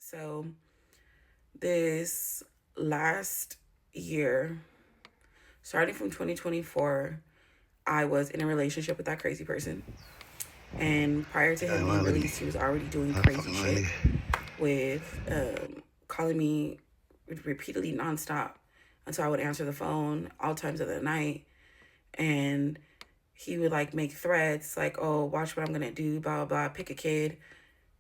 So this last year, starting from 2024, I was in a relationship with that crazy person. And prior to him being Finally, released, he was already doing I crazy finally. shit with calling me repeatedly nonstop until I would answer the phone all times of the night. And he would like make threats like, "Oh, watch what I'm gonna do," blah blah blah. Pick a kid,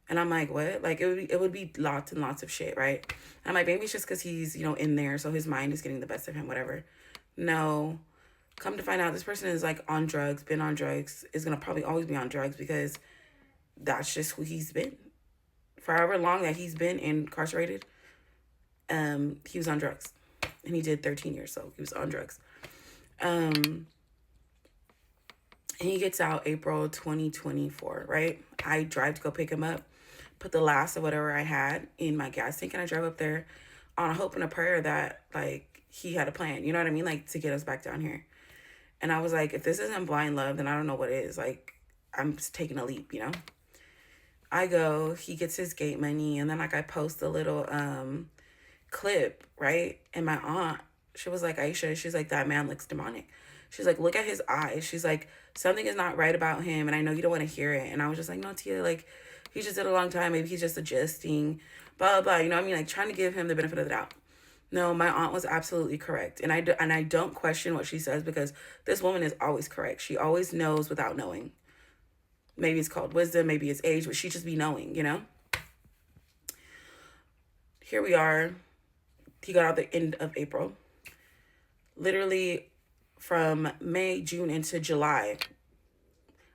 and I'm like, "What?" Like it would be lots and lots of shit, right? And I'm like, maybe it's just because he's in there, so his mind is getting the best of him, whatever. No, come to find out, this person is like on drugs, been on drugs, is gonna probably always be on drugs because that's just who he's been. For however long that he's been incarcerated, he was on drugs, and he did 13 years, so he was on drugs. Um, he gets out April 2024, right? I drive to go pick him up, put the last of whatever I had in my gas tank, and I drove up there on a hope and a prayer that, like, he had a plan. You know what I mean? Like, to get us back down here. And I was like, if this isn't blind love, then I don't know what is. Like, I'm just taking a leap, you know? I go, he gets his gate money, and then, like, I post a little clip, right? And my aunt, she was like, Aisha, she's like, that man looks demonic. She's like, look at his eyes. She's like, something is not right about him, and I know you don't want to hear it. And I was just like, no, Tia, like, he just did a long time. Maybe he's just adjusting, blah, blah, blah. You know what I mean? Like, trying to give him the benefit of the doubt. No, my aunt was absolutely correct. And I don't question what she says because this woman is always correct. She always knows without knowing. Maybe it's called wisdom, maybe it's age, but she just be knowing, you know? Here we are. He got out the end of April. Literally from May, June into July,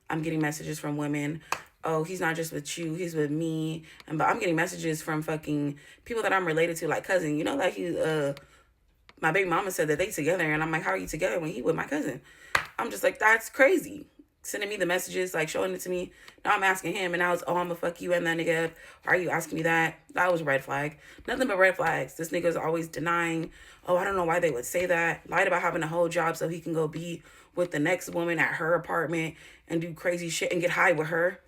I'm getting messages from women. Oh, he's not just with you, he's with me. And but I'm getting messages from fucking people that I'm related to, like cousin. You know, like he my baby mama said that they together, and I'm like, how are you together when he with my cousin? I'm just like, that's crazy. Sending me the messages, like showing it to me. Now I'm asking him, and now it's, oh, I'm gonna fuck you and that nigga. Why are you asking me that? That was a red flag. Nothing but red flags. This nigga's always denying. Oh, I don't know why they would say that. Lied about having a whole job so he can go be with the next woman at her apartment and do crazy shit and get high with her.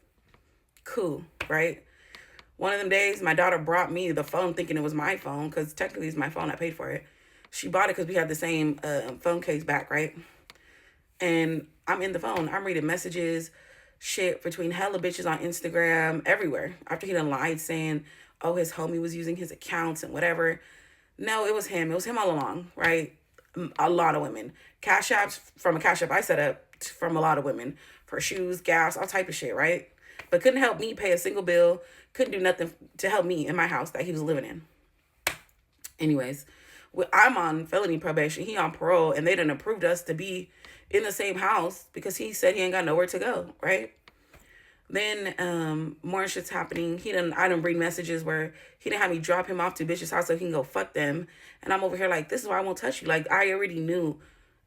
Cool, right? One of them days, my daughter brought me the phone thinking it was my phone because technically it's my phone. I paid for it. She bought it because we had the same phone case back, right? And I'm in the phone. I'm reading messages, shit between hella bitches on Instagram, everywhere. After he done lied saying, oh, his homie was using his accounts and whatever. No, it was him. It was him all along, right? A lot of women. Cash apps from a cash app I set up from a lot of women for shoes, gas, all type of shit, right? But couldn't help me pay a single bill. Couldn't do nothing to help me in my house that he was living in. Anyways, I'm on felony probation. He on parole, and they done approved us to be in the same house because he said he ain't got nowhere to go, right? Then more shit's happening. I done read messages where he didn't have me drop him off to bitch's house so he can go fuck them. And I'm over here like, this is why I won't touch you. Like, I already knew.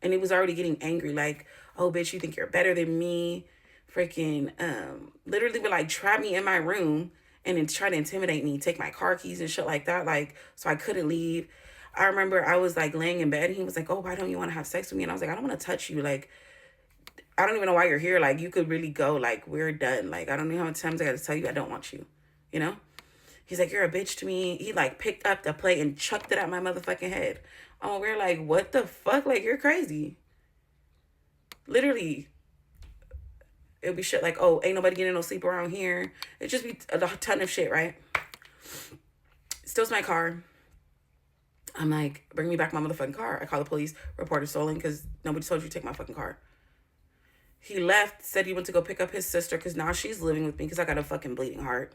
And he was already getting angry, like, oh bitch, you think you're better than me? Freaking literally would like trap me in my room and then try to intimidate me, take my car keys and shit like that, like, so I couldn't leave. I remember I was like laying in bed and he was like, oh, why don't you want to have sex with me? And I was like, I don't want to touch you. Like, I don't even know why you're here. Like, you could really go. Like, we're done. Like, I don't know how many times I got to tell you I don't want you. You know? He's like, you're a bitch to me. He like picked up the plate and chucked it at my motherfucking head. Oh, we're like, what the fuck? Like, you're crazy. Literally, it'll be shit like, oh, ain't nobody getting no sleep around here. It just be a ton of shit, right? Steals my car. I'm like, bring me back my motherfucking car. I call the police, report it stolen because nobody told you to take my fucking car. He left, said he went to go pick up his sister because now she's living with me because I got a fucking bleeding heart.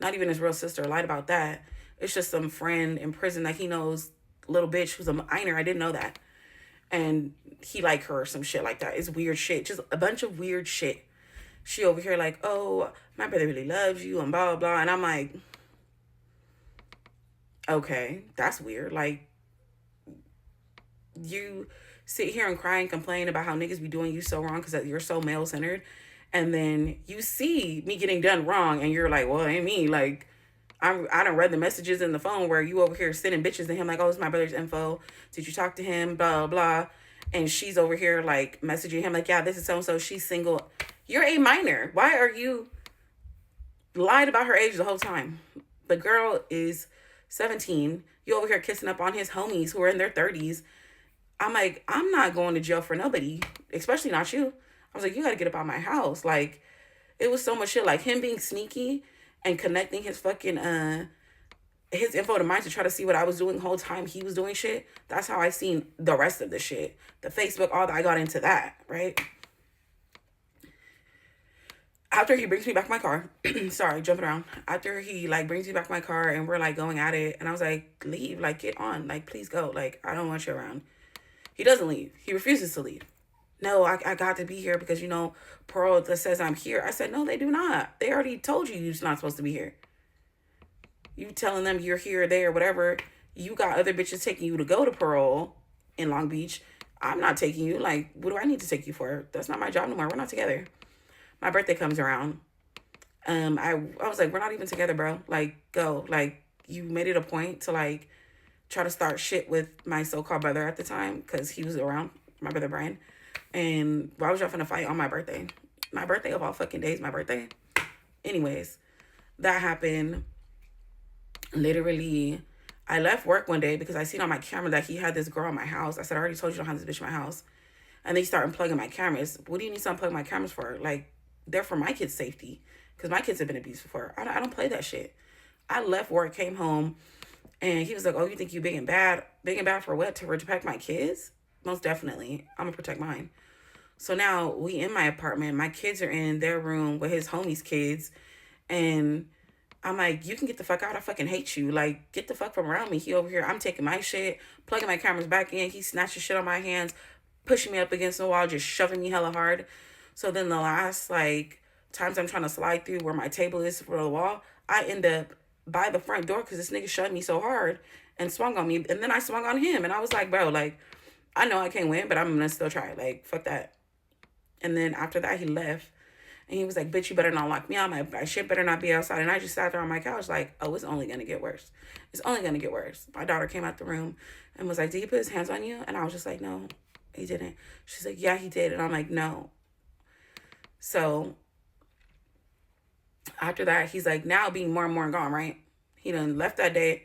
Not even his real sister. Lied about that. It's just some friend in prison that he knows, little bitch who's a minor. I didn't know that. And he like her or some shit like that. It's weird shit. Just a bunch of weird shit. She over here like, oh, my brother really loves you and blah, blah, blah. And I'm like, okay, that's weird. Like, you sit here and cry and complain about how niggas be doing you so wrong because you're so male centered. And then you see me getting done wrong and you're like, well, it ain't me. Like, I don't read the messages in the phone where you over here sending bitches to him like, oh, it's my brother's info. Did you talk to him? Blah, blah. And she's over here like messaging him like, yeah, this is so-and-so. She's single. You're a minor. Why are you lied about her age the whole time? The girl is 17. You over here kissing up on his homies who are in their 30s. I'm like, I'm not going to jail for nobody, especially not you. I was like, you got to get up out of my house. Like, it was so much shit. Like, him being sneaky and connecting his fucking, his info to mine to try to see what I was doing the whole time he was doing shit. That's how I seen the rest of the shit. The Facebook, all that, I got into that, right? After he brings me back my car, sorry, jumping around. After he like brings me back my car and we're like going at it, and I was like, leave, like get on, like please go, like I don't want you around. He doesn't leave. He refuses to leave. No, I got to be here because parole that says I'm here. I said no, they do not. They already told you you're not supposed to be here. You telling them you're here, there, whatever. You got other bitches taking you to go to parole in Long Beach. I'm not taking you. Like, what do I need to take you for? That's not my job no more. We're not together. My birthday comes around. I was like, we're not even together, bro. Like, go. Like, you made it a point to like try to start shit with my so-called brother at the time because he was around, my brother Brian. And why was y'all finna fight on my birthday? My birthday of all fucking days, my birthday. Anyways, that happened. Literally, I left work one day because I seen on my camera that he had this girl in my house. I said, I already told you don't have this bitch in my house. And they start unplugging my cameras. What do you need to unplug my cameras for? Like, they're for my kids' safety. Because my kids have been abused before. I don't play that shit. I left work, came home, and he was like, oh, you think you big and bad? Big and bad for what? To protect my kids? Most definitely. I'm going to protect mine. So now we in my apartment. My kids are in their room with his homies' kids. And I'm like, you can get the fuck out. I fucking hate you. Like, get the fuck from around me. He over here. I'm taking my shit, plugging my cameras back in. He snatching shit on my hands, pushing me up against the wall, just shoving me hella hard. So then the last, like, times I'm trying to slide through where my table is for the wall, I end up by the front door because this nigga shoved me so hard and swung on me. And then I swung on him. And I was like, bro, like, I know I can't win, but I'm going to still try. Like, fuck that. And then after that, he left. And he was like, bitch, you better not lock me out. My shit better not be outside. And I just sat there on my couch like, oh, it's only going to get worse. It's only going to get worse. My daughter came out the room and was like, did he put his hands on you? And I was just like, no, he didn't. She's like, yeah, he did. And I'm like, no. So after that, he's like now being more and more gone, right? He done left that day.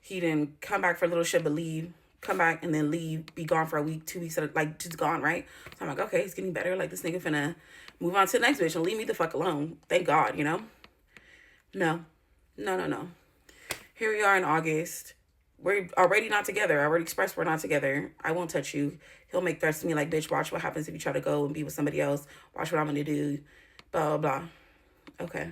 He didn't come back for a little shit, but leave. Come back and then leave. Be gone for a week, 2 weeks, like just gone, right? So I'm like, okay, he's getting better. Like this nigga finna move on to the next bitch and leave me the fuck alone. Thank God, No. Here we are in August. We're already not together. I already expressed we're not together. I won't touch you. He'll make threats to me like, bitch, watch what happens if you try to go and be with somebody else. Watch what I'm gonna do. Blah, blah, blah. Okay.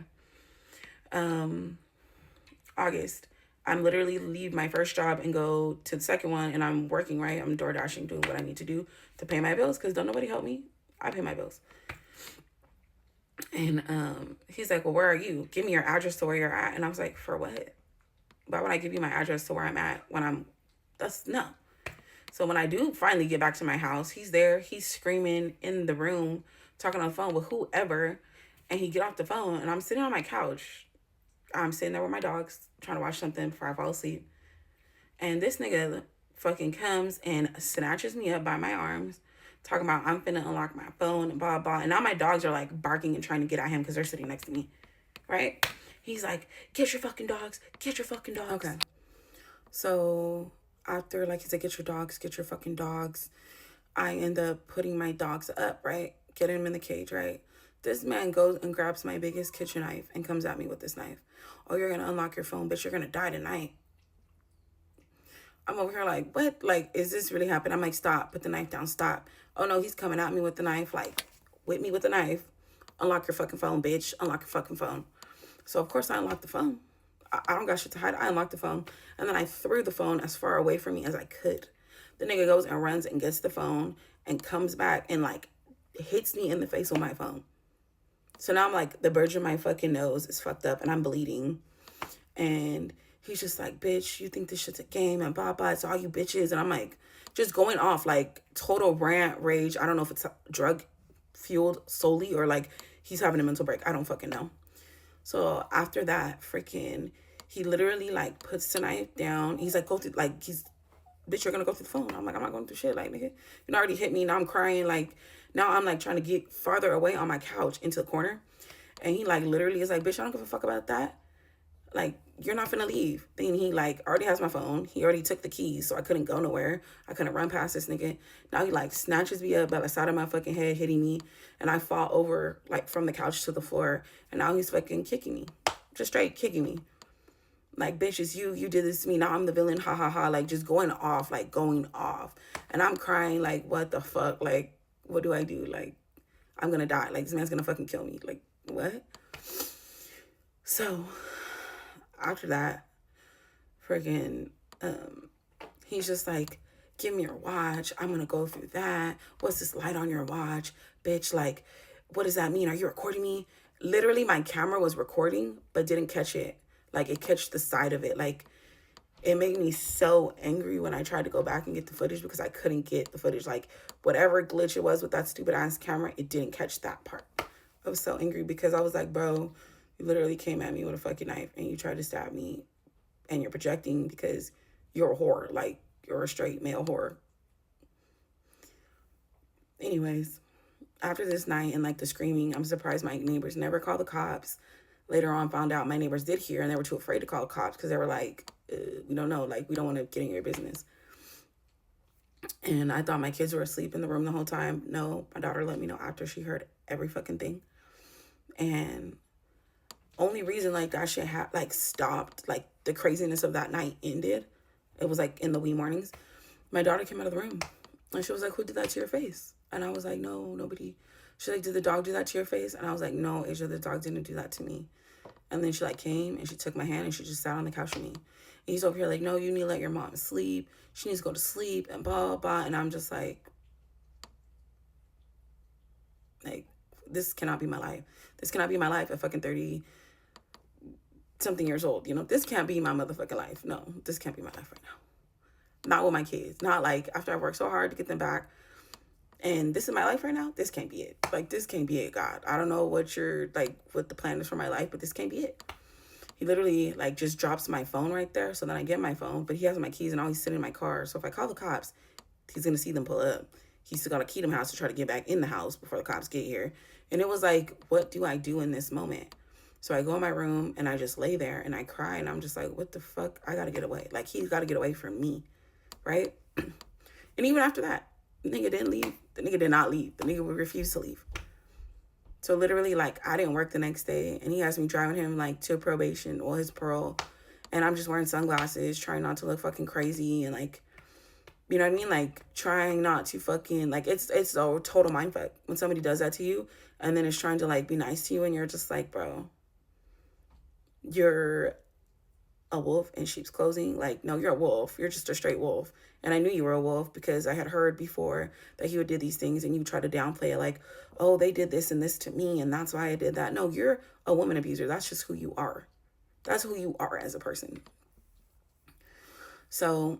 August. I'm literally leave my first job and go to the second one, and I'm working, right? I'm door dashing, doing what I need to do to pay my bills because don't nobody help me. I pay my bills. And he's like, well, where are you? Give me your address to where you're at. And I was like, for what? Why would I give you my address to where I'm at when that's no. So when I do finally get back to my house, he's there. He's screaming in the room, talking on the phone with whoever. And he get off the phone, and I'm sitting on my couch. I'm sitting there with my dogs, trying to watch something before I fall asleep. And this nigga fucking comes and snatches me up by my arms, talking about I'm finna unlock my phone and blah, blah. And now my dogs are like barking and trying to get at him because they're sitting next to me, right? He's like, get your fucking dogs. Get your fucking dogs. Okay. So after, like, he's like, get your fucking dogs. I end up putting my dogs up, right? Getting them in the cage, right? This man goes and grabs my biggest kitchen knife and comes at me with this knife. Oh, you're going to unlock your phone, bitch. You're going to die tonight. I'm over here like, what? Like, is this really happening? I'm like, stop. Put the knife down. Stop. Oh, no, he's coming at me with the knife. Like, whip me with the knife. Unlock your fucking phone, bitch. Unlock your fucking phone. So, of course, I unlocked the phone. I don't got shit to hide. I unlocked the phone. And then I threw the phone as far away from me as I could. The nigga goes and runs and gets the phone and comes back and, like, hits me in the face with my phone. So now I'm like, the bridge of my fucking nose is fucked up and I'm bleeding. And he's just like, bitch, you think this shit's a game and blah, blah. It's all you bitches. And I'm like, just going off like total rant, rage. I don't know if it's drug fueled solely or like he's having a mental break. I don't fucking know. So after that, freaking, he literally like puts the knife down. He's like, go through, like, bitch, you're gonna go through the phone. I'm like, I'm not going through shit. Like, nigga, you already hit me. Now I'm crying. Like, now I'm like trying to get farther away on my couch into the corner. And he like literally is like, bitch, I don't give a fuck about that. Like, you're not finna leave. Then he, like, already has my phone. He already took the keys, so I couldn't go nowhere. I couldn't run past this nigga. Now he, like, snatches me up by the side of my fucking head, hitting me. And I fall over, like, from the couch to the floor. And now he's fucking kicking me. Just straight kicking me. Like, bitch, it's you. You did this to me. Now I'm the villain. Ha, ha, ha. Like, just going off. Like, going off. And I'm crying, like, what the fuck? Like, what do I do? Like, I'm gonna die. Like, this man's gonna fucking kill me. Like, what? So, after that, freaking, he's just like, give me your watch. I'm gonna go through that. What's this light on your watch? Bitch, like, what does that mean? Are you recording me? Literally, my camera was recording, but didn't catch it. Like, it catched the side of it. Like, it made me so angry when I tried to go back and get the footage because I couldn't get the footage. Like, whatever glitch it was with that stupid ass camera, it didn't catch that part. I was so angry because I was like, bro, you literally came at me with a fucking knife and you tried to stab me and you're projecting because you're a whore. Like, you're a straight male whore. Anyways, after this night and, like, the screaming, I'm surprised my neighbors never called the cops. Later on, found out my neighbors did hear and they were too afraid to call the cops because they were like, we don't know. Like, we don't want to get in your business. And I thought my kids were asleep in the room the whole time. No, my daughter let me know after she heard every fucking thing. And only reason, like, that shit like, stopped, like, the craziness of that night ended, it was, like, in the wee mornings. My daughter came out of the room. And she was like, who did that to your face? And I was like, no, nobody. She's like, did the dog do that to your face? And I was like, no, Asia, the dog didn't do that to me. And then she, like, came and she took my hand and she just sat on the couch with me. And he's over here like, no, you need to let your mom sleep. She needs to go to sleep and blah, blah, blah. And I'm just like, this cannot be my life. This cannot be my life at fucking 30-something years old. You know, this can't be my motherfucking life. No, this can't be my life right now. Not with my kids. Not, like, after I worked so hard to get them back. And this is my life right now. This can't be it. Like, this can't be it, God. I don't know what what the plan is for my life, but this can't be it. He literally, like, just drops my phone right there. So then I get my phone, but he has my keys and all he's sitting in my car. So if I call the cops, he's going to see them pull up. He's still got a key to my house to try to get back in the house before the cops get here. And it was like, what do I do in this moment? So I go in my room and I just lay there and I cry and I'm just like, what the fuck? I got to get away. Like, he's got to get away from me. Right? And even after that, the nigga didn't leave. The nigga did not leave. The nigga would refuse to leave. So literally, like, I didn't work the next day. And he has me driving him, like, to probation or his parole. And I'm just wearing sunglasses, trying not to look fucking crazy. And, like, you know what I mean? Like, trying not to fucking, like, it's a total mindfuck when somebody does that to you. And then it's trying to, like, be nice to you. And you're just like, bro, you're a wolf in sheep's clothing. Like, no, you're a wolf. You're just a straight wolf. And I knew you were a wolf because I had heard before that he would do these things and you try to downplay it like, oh, they did this and this to me and that's why I did that. No, you're a woman abuser. That's just who you are. That's who you are as a person. So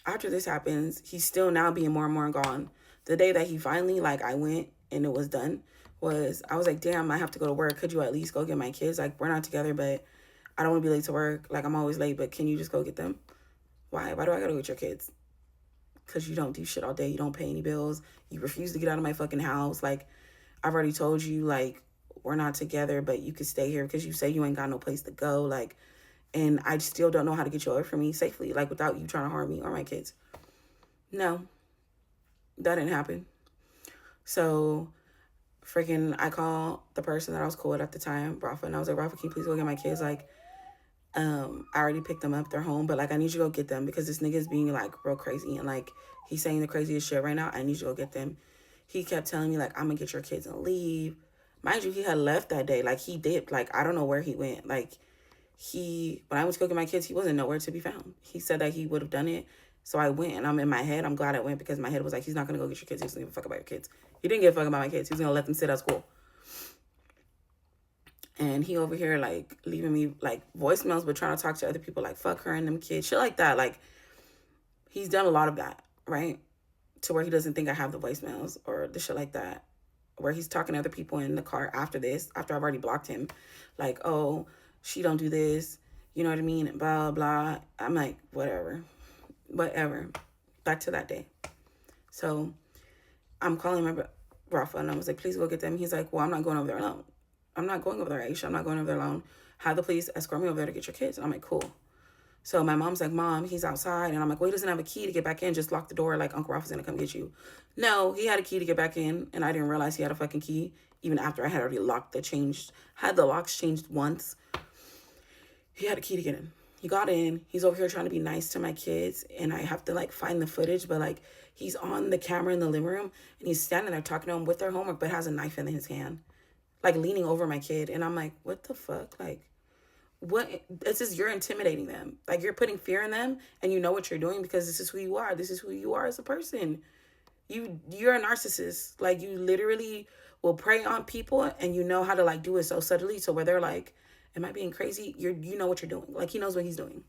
after this happens, he's still now being more and more gone. The day that he finally, like, I went and it was done I was like, damn, I have to go to work. Could you at least go get my kids? Like, we're not together, but I don't want to be late to work. Like, I'm always late, but can you just go get them? Why? Why do I gotta go get your kids? Because you don't do shit all day. You don't pay any bills. You refuse to get out of my fucking house. Like, I've already told you, like, we're not together, but you could stay here because you say you ain't got no place to go. Like, and I still don't know how to get you away from me safely, like, without you trying to harm me or my kids. No, that didn't happen. So, freaking, I called the person that I was cool with at the time, Rafa, and I was like, Rafa, can you please go get my kids? Like, I already picked them up. They're home, but, like, I need you to go get them because this nigga's being, like, real crazy and, like, he's saying the craziest shit right now. I need you to go get them. He kept telling me, like, I'm gonna get your kids and leave. Mind you, he had left that day. Like, he dipped. Like, I don't know where he went. Like, when I went to go get my kids, he wasn't nowhere to be found. He said that he would have done it. So I went, and I'm in my head. I'm glad I went because my head was like, he's not gonna go get your kids. He doesn't give a fuck about your kids. He didn't give a fuck about my kids. He was gonna let them sit at school. And he over here, like, leaving me, like, voicemails, but trying to talk to other people, like, fuck her and them kids, shit like that. Like, he's done a lot of that, right? To where he doesn't think I have the voicemails or the shit like that. Where he's talking to other people in the car after this, after I've already blocked him. Like, oh, she don't do this. You know what I mean? And blah, blah. I'm like, whatever. Back to that day. So I'm calling my Rafa, and I was like, please go get them. He's like, well, I'm not going over there alone. I'm not going over there, Aisha. I'm not going over there alone. have the police escort me over there to get your kids. And I'm like, cool. So my mom's like, Mom, he's outside. And I'm like, well, he doesn't have a key to get back in. Just lock the door. Like, Uncle Ralph is going to come get you. No, he had a key to get back in. And I didn't realize he had a fucking key. Even after I had already had the locks changed once. He had a key to get in. He got in. He's over here trying to be nice to my kids. And I have to, like, find the footage. But, like, he's on the camera in the living room. And he's standing there talking to them with their homework. But has a knife in his hand. Like, leaning over my kid. And I'm like, what the fuck? Like, what? It's just, you're intimidating them. Like, you're putting fear in them. And you know what you're doing because this is who you are. This is who you are as a person. You're a narcissist. Like, you literally will prey on people. And you know how to, like, do it so subtly. So where they're like, am I being crazy? You know what you're doing. Like, he knows what he's doing.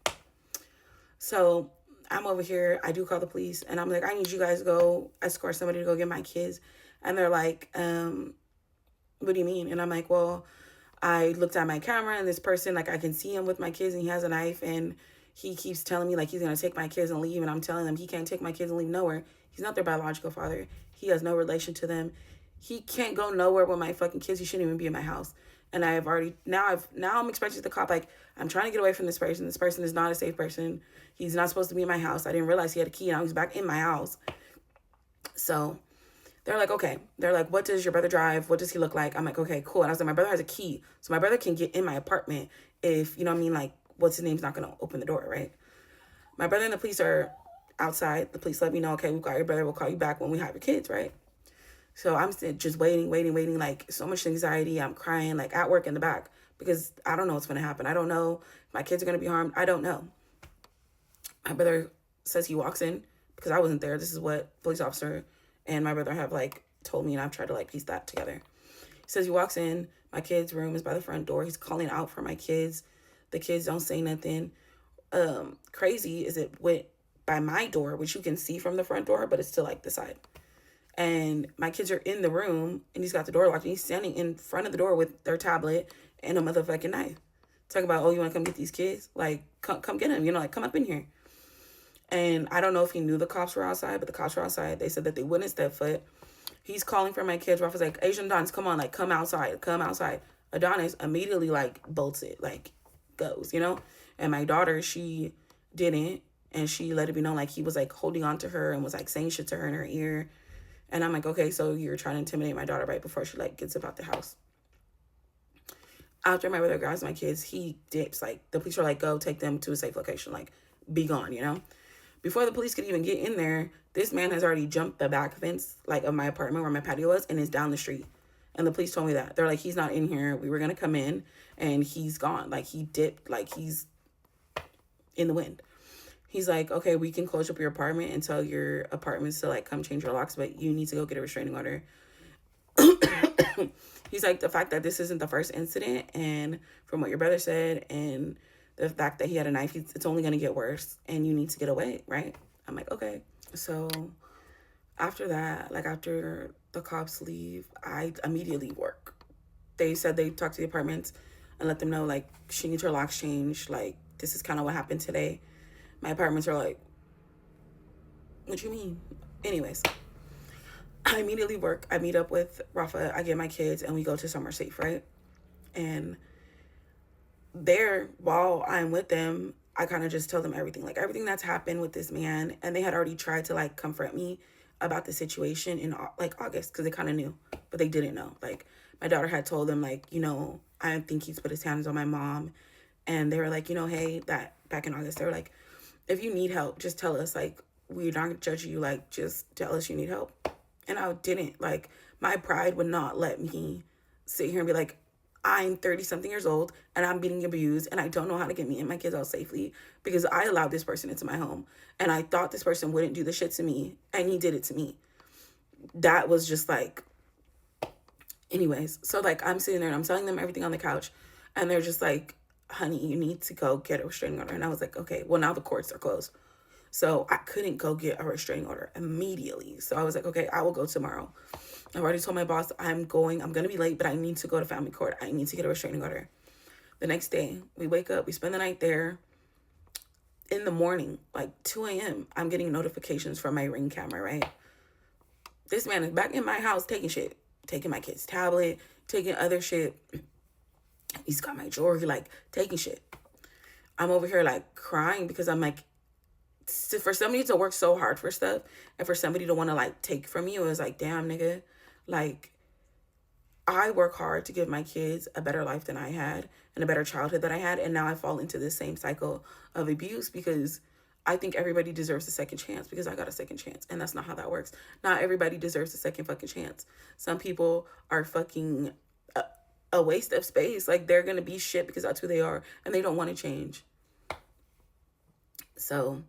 So I'm over here. I do call the police. And I'm like, I need you guys to go escort somebody to go get my kids. And they're like, what do you mean? And I'm like, well, I looked at my camera and this person, like, I can see him with my kids and he has a knife and he keeps telling me, like, he's going to take my kids and leave. And I'm telling him he can't take my kids and leave nowhere. He's not their biological father. He has no relation to them. He can't go nowhere with my fucking kids. He shouldn't even be in my house. And now I'm expecting the cop, like, I'm trying to get away from this person. This person is not a safe person. He's not supposed to be in my house. I didn't realize he had a key and I was back in my house. So they're like, okay. They're like, what does your brother drive? What does he look like? I'm like, okay, cool. And I was like, my brother has a key. So my brother can get in my apartment if, you know what I mean? Like, what's his name's not going to open the door, right? My brother and the police are outside. The police let me know, okay, we've got your brother. We'll call you back when we have your kids, right? So I'm just waiting, like, so much anxiety. I'm crying, like, at work in the back because I don't know what's going to happen. I don't know if my kids are going to be harmed. I don't know. My brother says he walks in because I wasn't there. This is what police officer and my brother have, like, told me, and I've tried to, like, piece that together. He says he walks in. My kid's room is by the front door. He's calling out for my kids. The kids don't say nothing. Crazy is it went by my door, which you can see from the front door, but it's still, like, the side. And my kids are in the room, and he's got the door locked, and he's standing in front of the door with their tablet and a motherfucking knife. Talking about, oh, you want to come get these kids? Like, come get them, you know, like, come up in here. And I don't know if he knew the cops were outside, but the cops were outside. They said that they wouldn't step foot. He's calling for my kids. Ralph was like, Asian Adonis, come on, like, come outside. Adonis immediately, like, bolts it, like, goes, you know? And my daughter, she didn't, and she let it be known, like, he was, like, holding on to her and was, like, saying shit to her in her ear. And I'm like, okay, so you're trying to intimidate my daughter right before she, like, gets about the house. After my brother grabs my kids, he dips. Like, the police are like, go take them to a safe location. Like, be gone, you know? Before the police could even get in there, this man has already jumped the back fence, like, of my apartment where my patio was, and is down the street. And the police told me that. They're like, he's not in here. We were going to come in, and he's gone. Like, he dipped. Like, he's in the wind. He's like, okay, we can close up your apartment and tell your apartments to, like, come change your locks, but you need to go get a restraining order. He's like, the fact that this isn't the first incident, and from what your brother said, and the fact that he had a knife, it's only going to get worse, and you need to get away, right? I'm like, okay. So after that, like, after the cops leave, I immediately work. They said they talked to the apartments and let them know, like, she needs her locks changed. Like, this is kind of what happened today. My apartments are like, what you mean? Anyways, I immediately work. I meet up with Rafa. I get my kids, and we go to somewhere safe, right? And there, while I'm with them, I kind of just tell them everything. Like, everything that's happened with this man. And they had already tried to, like, confront me about the situation in, like, August, because they kind of knew. But they didn't know. Like, my daughter had told them, like, you know, I think he's put his hands on my mom. And they were like, you know, hey, that back in August, they were like, if you need help, just tell us. Like, we're not going to judge you. Like, just tell us you need help. And I didn't. Like, my pride would not let me sit here and be like, I'm 30-something years old, and I'm being abused, and I don't know how to get me and my kids out safely because I allowed this person into my home. And I thought this person wouldn't do the shit to me, and he did it to me. That was just, like... Anyways, so, like, I'm sitting there, and I'm telling them everything on the couch, and they're just like, honey, you need to go get a restraining order. And I was like, okay, well, now the courts are closed. So I couldn't go get a restraining order immediately. So I was like, okay, I will go tomorrow. I've already told my boss I'm going to be late, but I need to go to family court. I need to get a restraining order. The next day, we wake up, we spend the night there. In the morning, like 2 a.m., I'm getting notifications from my Ring camera, right? This man is back in my house taking shit, taking my kid's tablet, taking other shit. He's got my jewelry, like taking shit. I'm over here like crying because I'm like, for somebody to work so hard for stuff and for somebody to want to like take from you, it's like, damn, nigga. Like, I work hard to give my kids a better life than I had and a better childhood than I had. And now I fall into this same cycle of abuse because I think everybody deserves a second chance because I got a second chance. And that's not how that works. Not everybody deserves a second fucking chance. Some people are fucking a waste of space. Like, they're going to be shit because that's who they are and they don't want to change. So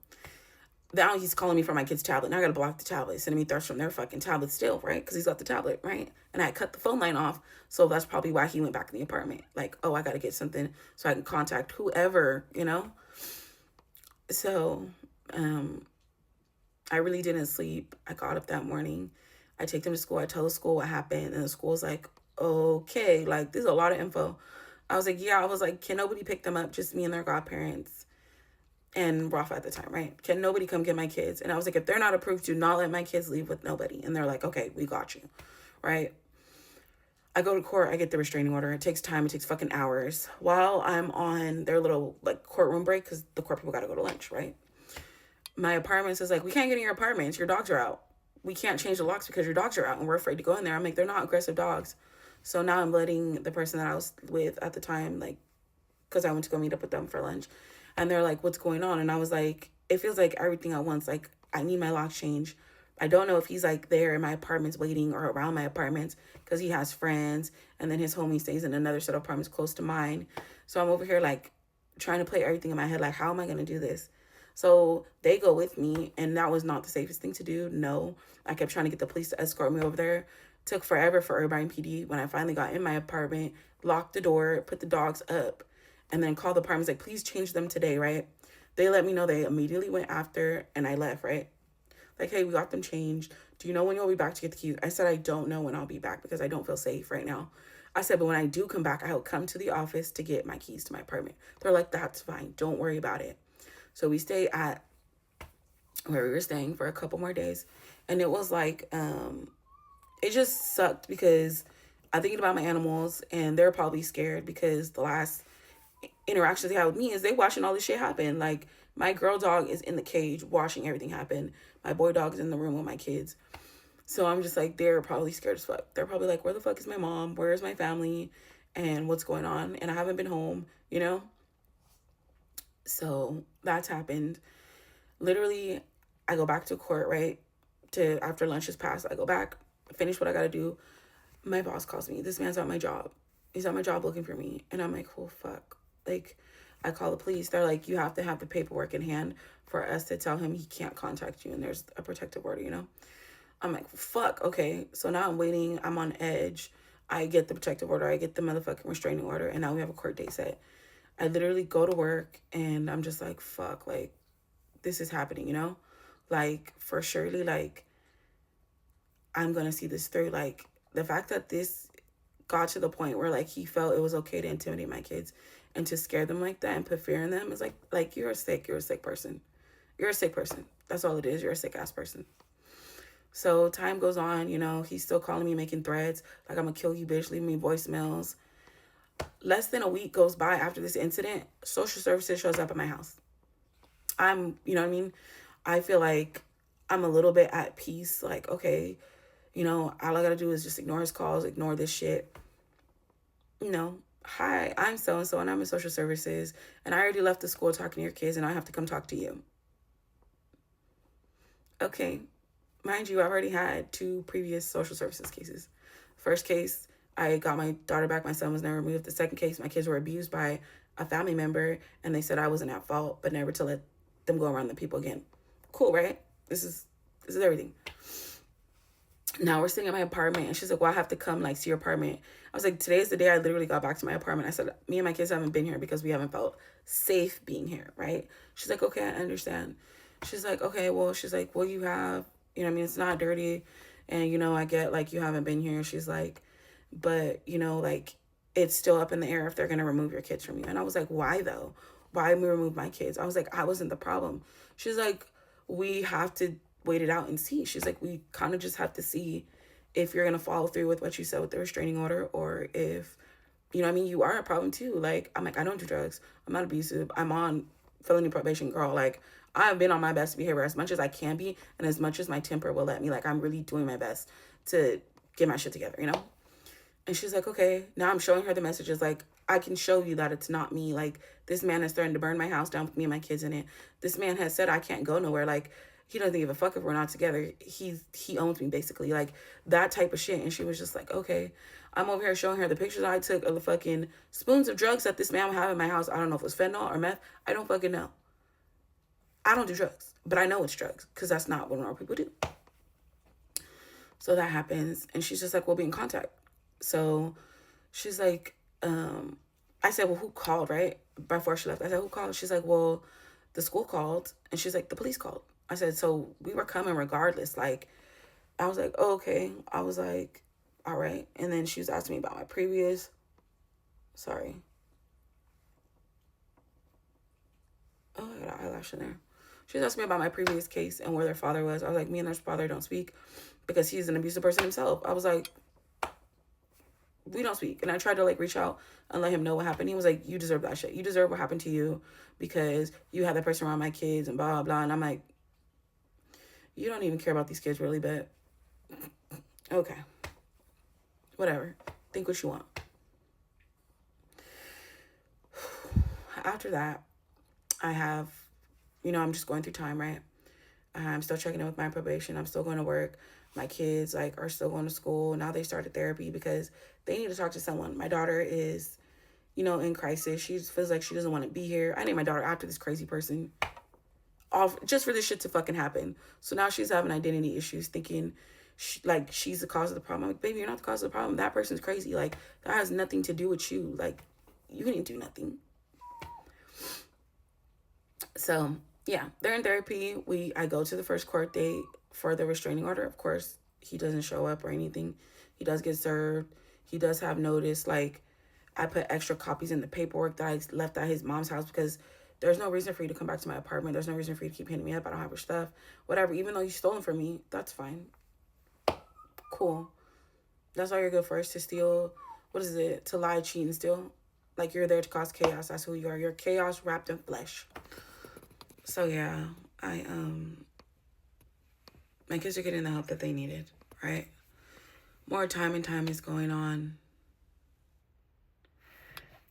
now he's calling me for my kid's tablet. Now I gotta block the tablet, sending me threats from their fucking tablet still, right? Because he's got the tablet, right? And I cut the phone line off, so that's probably why he went back in the apartment. Like, oh, I gotta get something so I can contact whoever, you know? So, I really didn't sleep. I got up that morning. I take them to school. I tell the school what happened, and the school's like, okay, like, there's a lot of info. I was like, yeah. I was like, can nobody pick them up? Just me and their godparents. And Rafa at the time, right? Can nobody come get my kids? And I was like, if they're not approved, do not let my kids leave with nobody. And they're like, okay, we got you, right? I go to court, I get the restraining order. It takes time, it takes fucking hours. While I'm on their little like courtroom break, because the court people gotta go to lunch, right? My apartment says like, we can't get in your apartments, your dogs are out. We can't change the locks because your dogs are out and we're afraid to go in there. I'm like, they're not aggressive dogs. So now I'm letting the person that I was with at the time, like, because I went to go meet up with them for lunch. And they're like, what's going on? And I was like, it feels like everything at once. Like, I need my lock changed. I don't know if he's like there in my apartments waiting or around my apartments because he has friends. And then his homie stays in another set of apartments close to mine. So I'm over here like trying to play everything in my head. Like, how am I going to do this? So they go with me. And that was not the safest thing to do. No. I kept trying to get the police to escort me over there. Took forever for Irvine PD. When I finally got in my apartment, locked the door, put the dogs up, and then called the apartment, like, please change them today, right? They let me know. They immediately went after, and I left, right? Like, hey, we got them changed. Do you know when you'll be back to get the keys? I said, I don't know when I'll be back because I don't feel safe right now. I said, but when I do come back, I will come to the office to get my keys to my apartment. They're like, that's fine. Don't worry about it. So we stay at where we were staying for a couple more days. And it was like, it just sucked because I'm thinking about my animals and they're probably scared because the last interactions they have with me is they watching all this shit happen. Like, my girl dog is in the cage watching everything happen. My boy dog is in the room with my kids. So I'm just like, they're probably scared as fuck. They're probably like, where the fuck is my mom? Where is my family? And what's going on? And I haven't been home, you know? So that's happened. Literally, I go back to court, right? After lunch has passed, I go back, finish what I gotta do. My boss calls me. This man's at my job. He's at my job looking for me. And I'm like, oh, fuck. Like, I call the police. They're like, you have to have the paperwork in hand for us to tell him he can't contact you and there's a protective order, you know? I'm like, fuck, okay. So now I'm waiting. I'm on edge. I get the protective order. I get the motherfucking restraining order. And now we have a court date set. I literally go to work and I'm just like, fuck, like, this is happening, you know? Like, for surely, like, I'm going to see this through. Like, the fact that this got to the point where, like, he felt it was okay to intimidate my kids and to scare them like that and put fear in them is like, you're a sick person. You're a sick person. That's all it is. You're a sick ass person. So time goes on, you know, he's still calling me, making threats. Like, I'm gonna kill you, bitch. Leave me voicemails. Less than a week goes by after this incident. Social services shows up at my house. You know what I mean? I feel like I'm a little bit at peace. Like, okay, you know, all I gotta do is just ignore his calls, ignore this shit. You know, hi, I'm so-and-so and I'm in social services and I already left the school talking to your kids and I have to come talk to you. Okay, mind you, I've already had 2 previous social services cases. First case, I got my daughter back. My son was never removed. The second case, my kids were abused by a family member and they said I wasn't at fault, but never to let them go around the people again. Cool, right? This is everything. Now we're sitting in my apartment and she's like, well, I have to come like see your apartment. I was like, today's the day I literally got back to my apartment. I said, me and my kids haven't been here because we haven't felt safe being here, right? She's like, okay, I understand. She's like, okay, well, she's like, well, you have, you know what I mean? It's not dirty. And, you know, I get like you haven't been here. She's like, but, you know, like it's still up in the air if they're going to remove your kids from you. And I was like, why though? Why me remove my kids? I was like, I wasn't the problem. She's like, we have to wait it out and see. She's like, we kind of just have to see if you're going to follow through with what you said with the restraining order or if You know what I mean? You are a problem too. Like, I'm like, I don't do drugs. I'm not abusive. I'm on felony probation, girl. Like, I've been on my best behavior as much as I can be and as much as my temper will let me. Like, I'm really doing my best to get my shit together, you know? And she's like, okay. Now I'm showing her the messages. Like, I can show you that it's not me. Like, this man is threatened to burn my house down with me and my kids in it. This man has said I can't go nowhere. Like, he doesn't give a fuck if we're not together. He owns me, basically. Like, that type of shit. And she was just like, okay. I'm over here showing her the pictures I took of the fucking spoons of drugs that this man would have in my house. I don't know if it was fentanyl or meth. I don't fucking know. I don't do drugs, but I know it's drugs because that's not what normal people do. So that happens. And she's just like, we'll be in contact. So she's like, I said, well, who called, right? Before she left, I said, who called? She's like, well, the school called. And she's like, the police called. I said, so we were coming regardless. Like, I was like, oh, okay. I was like, all right. And then she was asking me about my previous, sorry. Oh, I got an eyelash in there. She was asking me about my previous case and where their father was. I was like, me and their father don't speak because he's an abusive person himself. I was like, we don't speak. And I tried to like reach out and let him know what happened. He was like, you deserve that shit. You deserve what happened to you because you had that person around my kids and blah, blah. And I'm like, you don't even care about these kids really, but okay. Whatever. Think what you want. After that, I have, I'm just going through time, right? I'm still checking in with my probation. I'm still going to work. My kids like are still going to school. Now they started therapy because they need to talk to someone. My daughter is, in crisis. She feels like she doesn't want to be here. I named my daughter after this crazy person. Off just for this shit to fucking happen. So now she's having identity issues, thinking she's the cause of the problem. I'm like, baby, you're not the cause of the problem. That person's crazy. Like, that has nothing to do with you. Like, you didn't do nothing. So yeah, they're in therapy. I go to the first court date for the restraining order. Of course, he doesn't show up or anything. He does get served. He does have notice. Like, I put extra copies in the paperwork that I left at his mom's house because there's no reason for you to come back to my apartment. There's no reason for you to keep hitting me up. I don't have your stuff. Whatever. Even though you stolen from me, that's fine. Cool. That's all you're good for, is to steal. What is it? To lie, cheat, and steal. Like, you're there to cause chaos. That's who you are. You're chaos wrapped in flesh. So yeah, my kids are getting the help that they needed, right? More time is going on.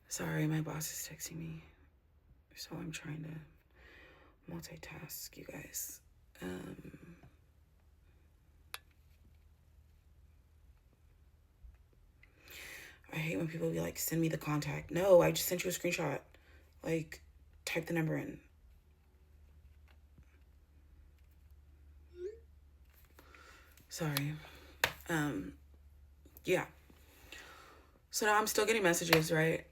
Sorry, my boss is texting me. So I'm trying to multitask, you guys. I hate when people be like, send me the contact. No, I just sent you a screenshot. Like, type the number in. Sorry. Yeah. So now I'm still getting messages, right?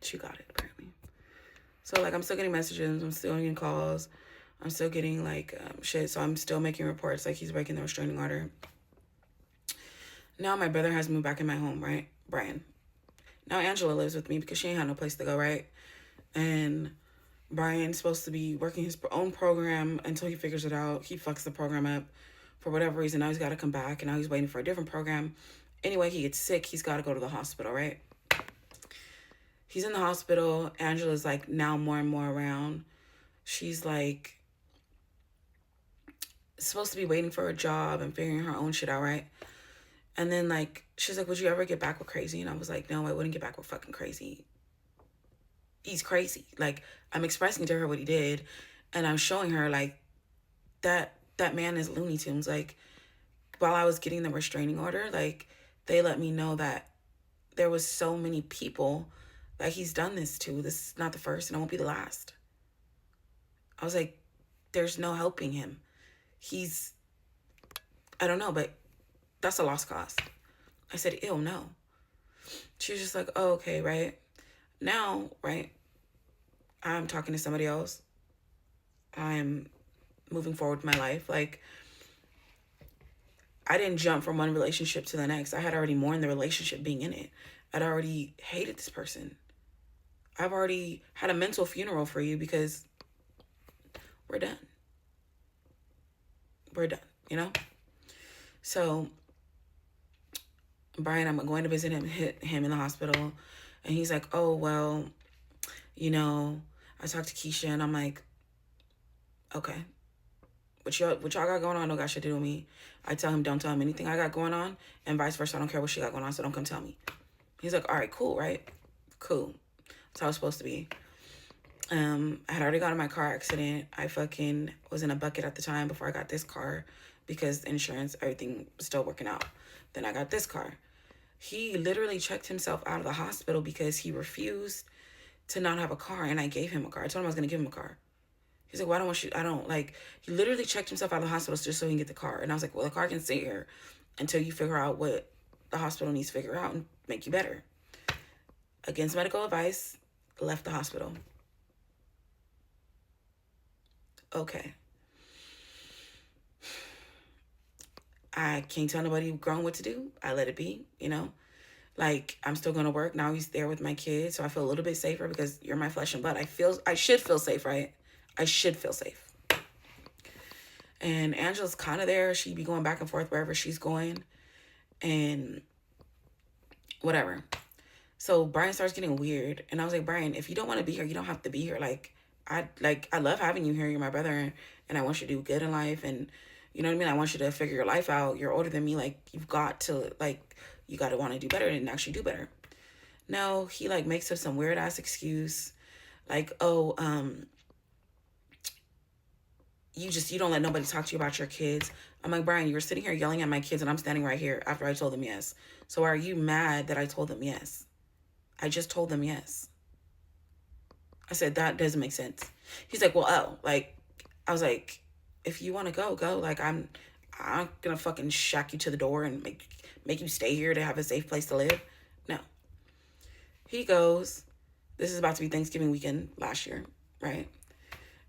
She got it, apparently. So, like, I'm still getting messages. I'm still getting calls. I'm still getting, like, shit. So I'm still making reports, like, he's breaking the restraining order. Now my brother has moved back in my home, right? Brian. Now Angela lives with me because she ain't had no place to go, right? And Brian's supposed to be working his own program until he figures it out. He fucks the program up for whatever reason. Now he's got to come back, and now he's waiting for a different program. Anyway, he gets sick. He's got to go to the hospital, right? He's in the hospital. Angela's, like, now more and more around. She's, like, supposed to be waiting for a job and figuring her own shit out, right? And then, like, she's like, would you ever get back with crazy? And I was like, no, I wouldn't get back with fucking crazy. He's crazy. Like, I'm expressing to her what he did, and I'm showing her, like, that man is Looney Tunes. Like, while I was getting the restraining order, like, they let me know that there was so many people that he's done this to. This is not the first, and it won't be the last. I was like, there's no helping him. I don't know, but that's a lost cause. I said, ew, no. She was just like, oh, okay, right? Now, right, I'm talking to somebody else. I'm moving forward with my life. Like, I didn't jump from one relationship to the next. I had already mourned the relationship being in it. I'd already hated this person. I've already had a mental funeral for you because we're done. We're done, you know? So Brian, I'm going to visit him in the hospital. And he's like, oh, well, you know, I talked to Keisha and I'm like, okay, what y'all got going on don't got shit to do with me. I tell him, don't tell him anything I got going on, and vice versa. I don't care what she got going on, so don't come tell me. He's like, all right, cool, right? Cool. That's how it's supposed to be. I had already got in my car accident. I fucking was in a bucket at the time before I got this car because insurance, everything was still working out. Then I got this car. He literally checked himself out of the hospital because he refused to not have a car, and I gave him a car. I told him I was going to give him a car. He's like, well, I don't, like, he literally checked himself out of the hospital just so he can get the car. And I was like, well, the car can stay here until you figure out what the hospital needs to figure out and make you better. Against medical advice, left the hospital. Okay. I can't tell nobody grown what to do. I let it be, you know? Like, I'm still going to work. Now he's there with my kids, so I feel a little bit safer because you're my flesh and blood. I should feel safe, right? I should feel safe. And Angela's kind of there. She'd be going back and forth wherever she's going. And whatever. So Brian starts getting weird. And I was like, Brian, if you don't want to be here, you don't have to be here. I love having you here. You're my brother. And I want you to do good in life. And you know what I mean? I want you to figure your life out. You're older than me. Like, you've got to, like, you got to want to do better and actually do better. No, he, like, makes up some weird-ass excuse. Like, oh, you don't let nobody talk to you about your kids. I'm like, Brian, you were sitting here yelling at my kids and I'm standing right here after I told them yes. So are you mad that I told them yes? I just told them yes. I said, that doesn't make sense. He's like, well, oh, like, I was like, if you want to go. Like, I'm gonna fucking shack you to the door and make you stay here to have a safe place to live. No. He goes. This is about to be Thanksgiving weekend last year, right?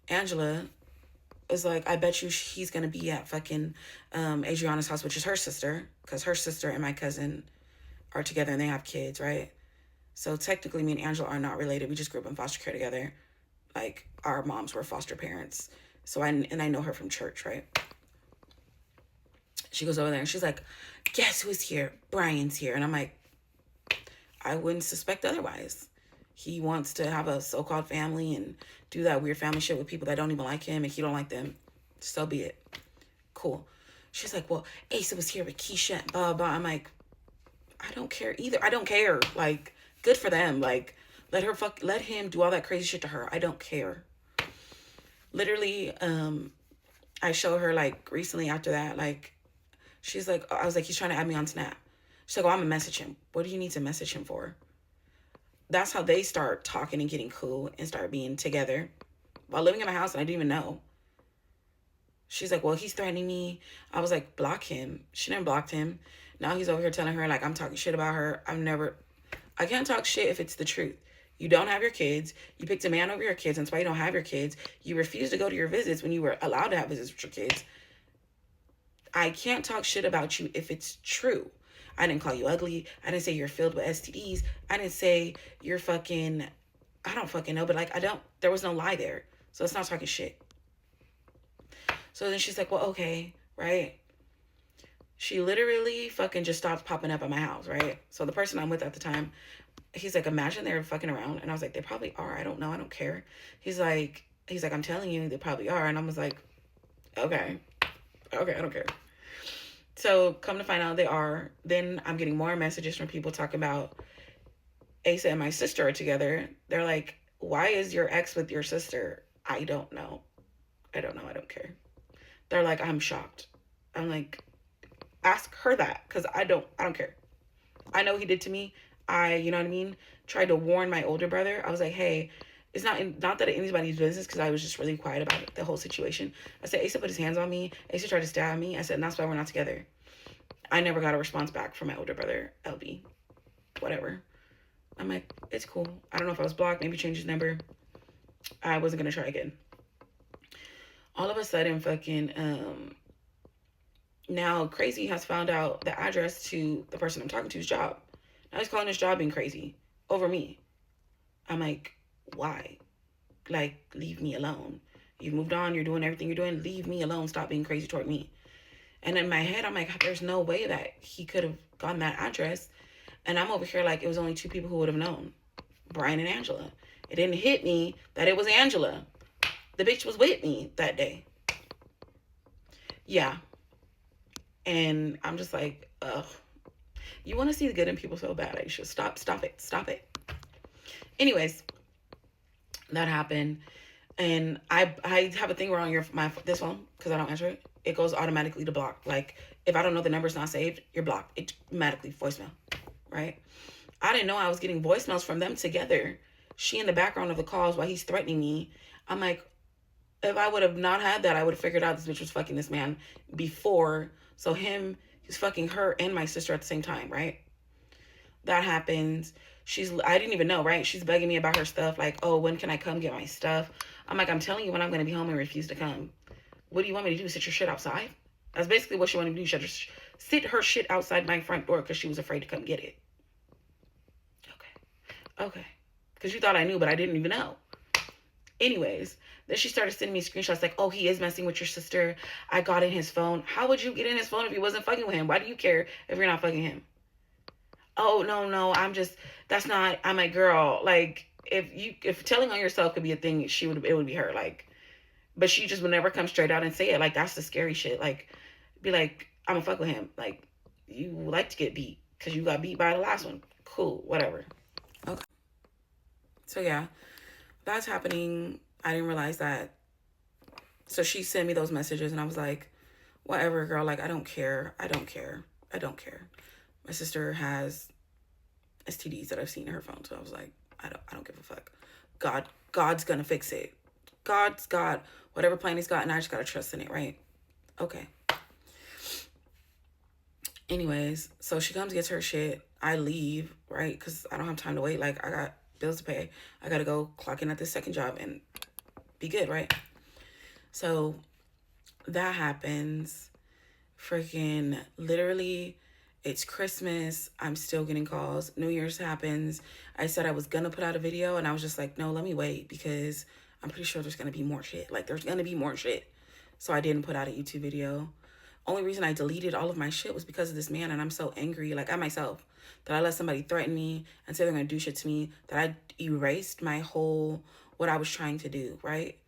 Angela is like, I bet you he's gonna be at fucking Adriana's house, which is her sister, because her sister and my cousin are together and they have kids, right? So technically me and Angela are not related. We just grew up in foster care together. Like, our moms were foster parents. So I know her from church, right? She goes over there and she's like, guess who's here? Brian's here. And I'm like, I wouldn't suspect otherwise. He wants to have a so-called family and do that weird family shit with people that don't even like him and he don't like them. So be it. Cool. She's like, well, Asa was here with Keisha, blah, blah. I'm like, I don't care either. I don't care. Like, good for them. Like, let him do all that crazy shit to her. I don't care. Literally, I show her, like, recently after that, like, she's like, I was like, he's trying to add me on Snap. She's like, oh, I'm gonna message him. What do you need to message him for? That's how they start talking and getting cool and start being together while living in my house and I didn't even know. She's like, well, he's threatening me. I was like, block him. She didn't block him. Now he's over here telling her, like, I'm talking shit about her. I can't talk shit if it's the truth. You don't have your kids. You picked a man over your kids. And that's why you don't have your kids. You refuse to go to your visits when you were allowed to have visits with your kids. I can't talk shit about you if it's true. I didn't call you ugly. I didn't say you're filled with STDs. I didn't say you're fucking, I don't fucking know, but like, there was no lie there. So it's not talking shit. So then she's like, well, okay, right? She literally fucking just stopped popping up at my house, right? So the person I'm with at the time, he's like, imagine they're fucking around. And I was like, they probably are. I don't know. I don't care. He's like, I'm telling you, they probably are. And I was like, okay, I don't care. So come to find out they are. Then I'm getting more messages from people talking about Asa and my sister are together. They're like, why is your ex with your sister? I don't know. I don't care. They're like, I'm shocked. I'm like, ask her that because I don't care. I know he did to me. You know what I mean? Tried to warn my older brother. I was like, hey, it's not that anybody's business because I was just really quiet about it, the whole situation. I said, Asa put his hands on me. Asa tried to stab me. I said, and that's why we're not together. I never got a response back from my older brother, LB. Whatever. I'm like, it's cool. I don't know if I was blocked. Maybe change his number. I wasn't going to try again. All of a sudden, fucking, now Crazy has found out the address to the person I'm talking to's job. Now he's calling his job being crazy over me. I'm like, why? Like, leave me alone. You've moved on. You're doing everything you're doing. Leave me alone. Stop being crazy toward me. And in my head, I'm like, there's no way that he could have gotten that address. And I'm over here like, it was only two people who would have known, Brian and Angela. It didn't hit me that it was Angela. The bitch was with me that day. Yeah. And I'm just like, ugh. You want to see the good in people so bad. I should stop it. Anyways, that happened. And I have a thing where on this phone, because I don't answer it, it goes automatically to block. Like, if I don't know the number's not saved, you're blocked. It automatically voicemail, right? I didn't know I was getting voicemails from them together. She in the background of the calls while he's threatening me. I'm like, if I would have not had that, I would have figured out this bitch was fucking this man before. So he's fucking her and my sister at the same time, right? That happens. I didn't even know, right? She's begging me about her stuff. Like, oh, when can I come get my stuff? I'm like, I'm telling you when I'm going to be home, and refuse to come. What do you want me to do? Sit your shit outside? That's basically what she wanted to do. Sit her shit outside my front door because she was afraid to come get it. Okay. Because you thought I knew, but I didn't even know. Anyways, then she started sending me screenshots like, oh, he is messing with your sister. I got in his phone. How would you get in his phone if he wasn't fucking with him? Why do you care if you're not fucking him? Oh, no, I'm like, girl, like, if telling on yourself could be a thing, it would be her, like, but she just would never come straight out and say it. Like, that's the scary shit. Like, be like, I'm gonna fuck with him. Like, you like to get beat because you got beat by the last one. Cool, whatever. Okay. So yeah, that's happening. I didn't realize that. So she sent me those messages and I was like, whatever, girl. Like, I don't care. My sister has STDs that I've seen in her phone. So I was like, I don't give a fuck. God's gonna fix it. God's got whatever plan he's got, and I just gotta trust in it, right? Okay. Anyways, so she comes, gets her shit. I leave, right? Because I don't have time to wait. Like, I got bills to pay. I gotta go clock in at this second job and be good, right? So that happens. Freaking literally, it's Christmas. I'm still getting calls. New Year's happens. I said I was gonna put out a video, and I was just like, no, let me wait, because I'm pretty sure there's gonna be more shit. Like, there's gonna be more shit. So I didn't put out a YouTube video. Only reason I deleted all of my shit was because of this man, and I'm so angry, like, at myself, that I let somebody threaten me and say they're gonna do shit to me, that I erased what I was trying to do, right?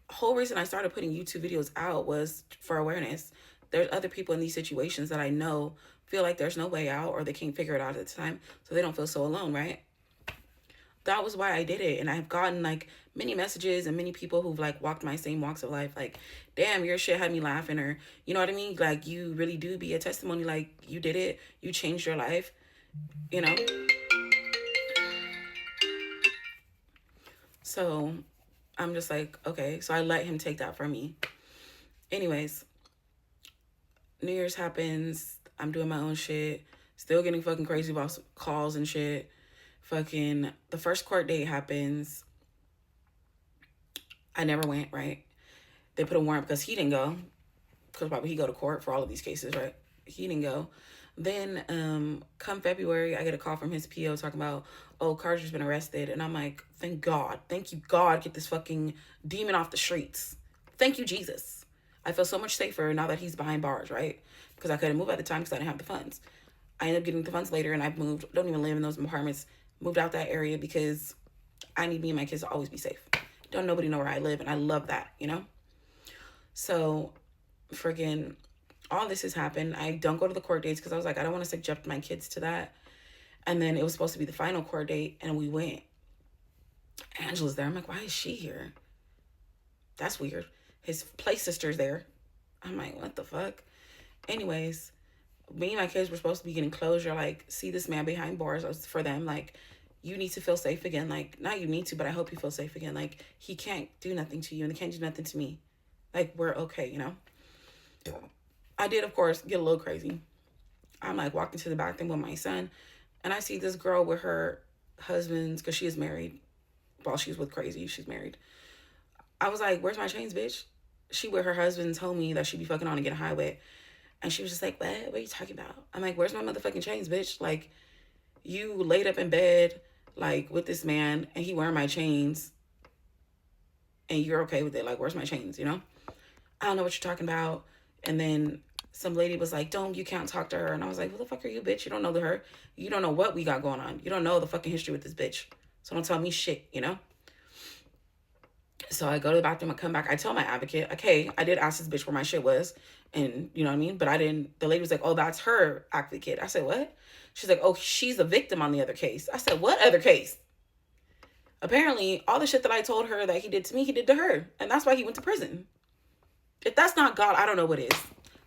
Whole reason I started putting YouTube videos out was for awareness. There's other people in these situations that I know feel like there's no way out, or they can't figure it out at the time, so they don't feel so alone, right? That was why I did it. And I've gotten like many messages and many people who've like walked my same walks of life, like, damn, your shit had me laughing, or you know what I mean? Like, you really do be a testimony, like, you did it, you changed your life, you know? So I'm just like, okay. So I let him take that from me. Anyways, New Year's happens. I'm doing my own shit. Still getting fucking crazy about calls and shit. Fucking the first court date happens. I never went, right? They put a warrant because he didn't go. Because why would he go to court for all of these cases, right? He didn't go. Then come February, I get a call from his PO talking about, oh, Carter's been arrested. And I'm like, thank God. Thank you, God. Get this fucking demon off the streets. Thank you, Jesus. I feel so much safer now that he's behind bars, right? Because I couldn't move at the time because I didn't have the funds. I ended up getting the funds later, and I've moved. Don't even live in those apartments. Moved out that area because I need me and my kids to always be safe. Don't nobody know where I live, and I love that, you know? So, friggin' all this has happened. I don't go to the court dates because I was like, I don't want to subject my kids to that. And then it was supposed to be the final court date, and we went. Angela's there. I'm like, why is she here? That's weird. His play sister's there. I'm like, what the fuck? Anyways, me and my kids were supposed to be getting closure. Like, see this man behind bars for them. Like, you need to feel safe again. Like, not you need to, but I hope you feel safe again. Like, he can't do nothing to you, and he can't do nothing to me. Like, we're okay, you know? I did, of course, get a little crazy. I'm like walking to the bathroom with my son, and I see this girl with her husband's, because she is married. While she was with Crazy, she's married. I was like, where's my chains, bitch? She with her husband's homie that she be fucking on and get high with. And she was just like, what are you talking about? I'm like, where's my motherfucking chains, bitch? Like, you laid up in bed, like, with this man, and he wearing my chains, and you're okay with it. Like, where's my chains, you know? I don't know what you're talking about. And then some lady was like, don't, you can't talk to her. And I was like, who the fuck are you, bitch? You don't know her. You don't know what we got going on. You don't know the fucking history with this bitch. So don't tell me shit, you know? So I go to the bathroom, I come back, I tell my advocate, okay, I did ask this bitch where my shit was. And you know what I mean? But I didn't, the lady was like, oh, that's her advocate. I said, what? She's like, oh, she's a victim on the other case. I said, what other case? Apparently, all the shit that I told her that he did to me, he did to her. And that's why he went to prison. If that's not God, I don't know what is.